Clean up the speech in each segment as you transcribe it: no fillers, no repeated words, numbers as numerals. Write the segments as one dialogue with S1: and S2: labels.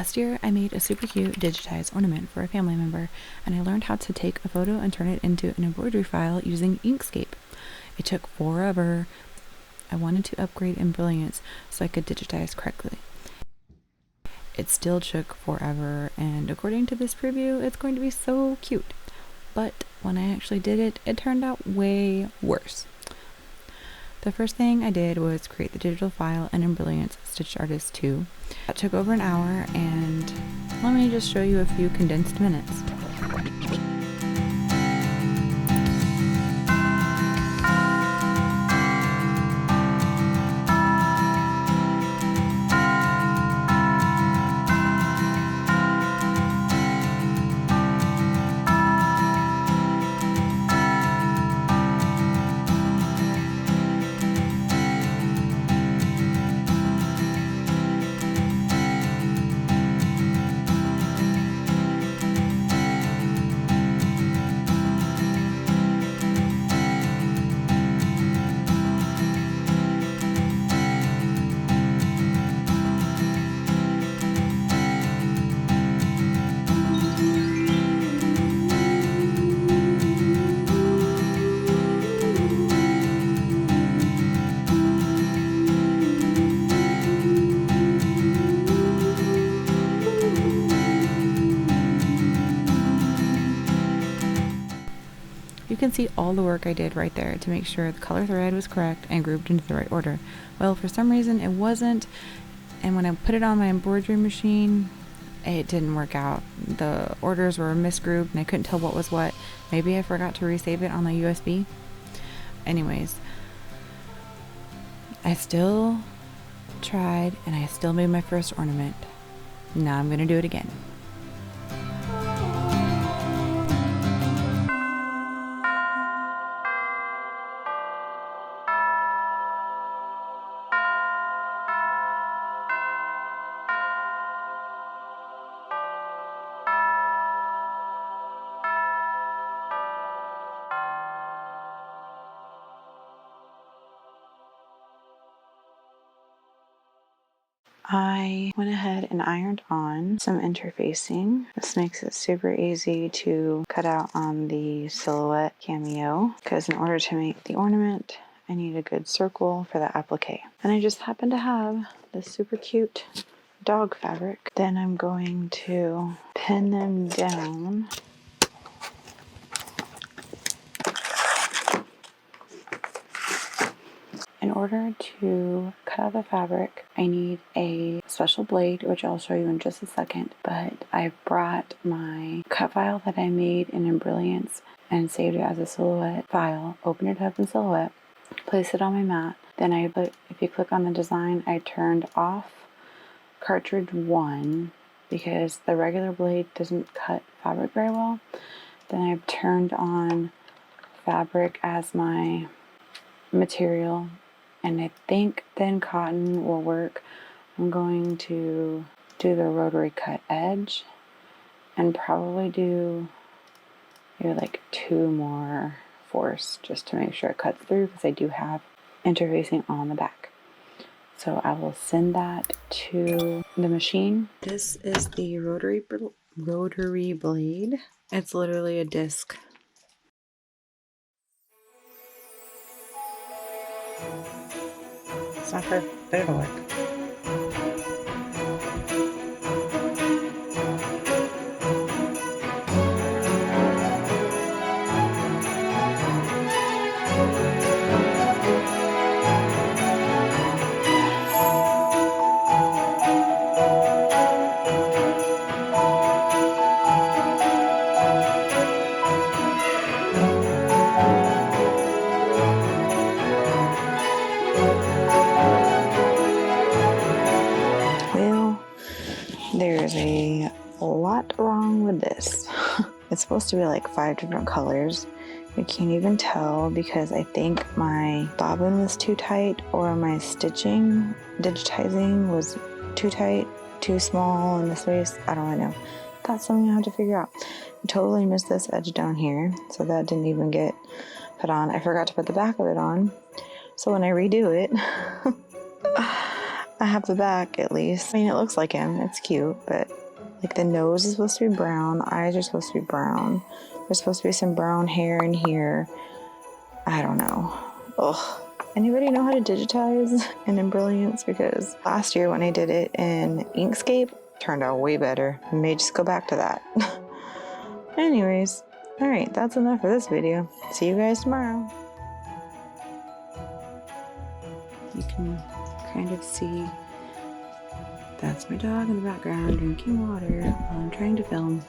S1: Last year, I made a super cute digitized ornament for a family member, and I learned how to take a photo and turn it into an embroidery file using Inkscape. It took forever. I wanted to upgrade Embrilliance so I could digitize correctly. It still took forever, and according to this preview, it's going to be so cute. But when I actually did it, it turned out way worse. The first thing I did was create the digital file in Embrilliance Stitchartist 2. That took over an hour, and let me just show you a few condensed minutes. You can see all the work I did right there to make sure the color thread was correct and grouped into the right order. Well, for some reason it wasn't, and when I put it on my embroidery machine, it didn't work out. The orders were misgrouped and I couldn't tell what was what. Maybe I forgot to resave it on the USB. Anyways, I still tried and I still made my first ornament. Now I'm gonna do it again. I went ahead and ironed on some interfacing. This makes it super easy to cut out on the silhouette Cameo, because in order to make the ornament, I need a good circle for the applique. And I just happen to have this super cute dog fabric. Then I'm going to pin them down. In order to cut out the fabric, I need a special blade, which I'll show you in just a second, but I brought my cut file that I made in Embrilliance and saved it as a silhouette file, opened it up in silhouette, placed it on my mat, then if you click on the design, I turned off cartridge 1 because the regular blade doesn't cut fabric very well. Then I've turned on fabric as my material, and I think thin cotton will work. I'm going to do the rotary cut edge and probably do maybe like 2 more force just to make sure it cuts through, because I do have interfacing on the back. So I will send that to the machine. This is the rotary blade. It's literally a disc. It's not perfect, but it'll work. There's a lot wrong with this. It's supposed to be like 5 different colors. I can't even tell because I think my bobbin was too tight, or my digitizing was too tight, too small in the space. I don't really know. That's something I have to figure out. I totally missed this edge down here, so that didn't even get put on. I forgot to put the back of it on, so when I redo it,
S2: I have the back at least. I mean, it looks like him. It's cute, but like the nose is supposed to be brown. Eyes are supposed to be brown. There's supposed to be some brown hair in here. I don't know. Ugh. Anybody know how to digitize in Embrilliance? Because last year when I did it in Inkscape, it turned out way better. I may just go back to that. Anyways, alright, that's enough for this video. See you guys tomorrow.
S1: You can kind of see that's my dog in the background drinking water while I'm trying to film.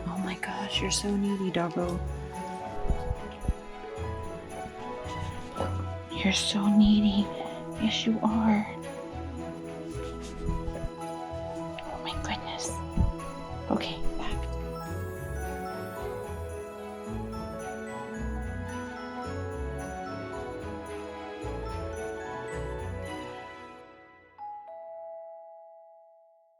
S1: Oh my gosh, you're so needy, doggo. You're so needy. Yes, you are. Oh my goodness. Okay.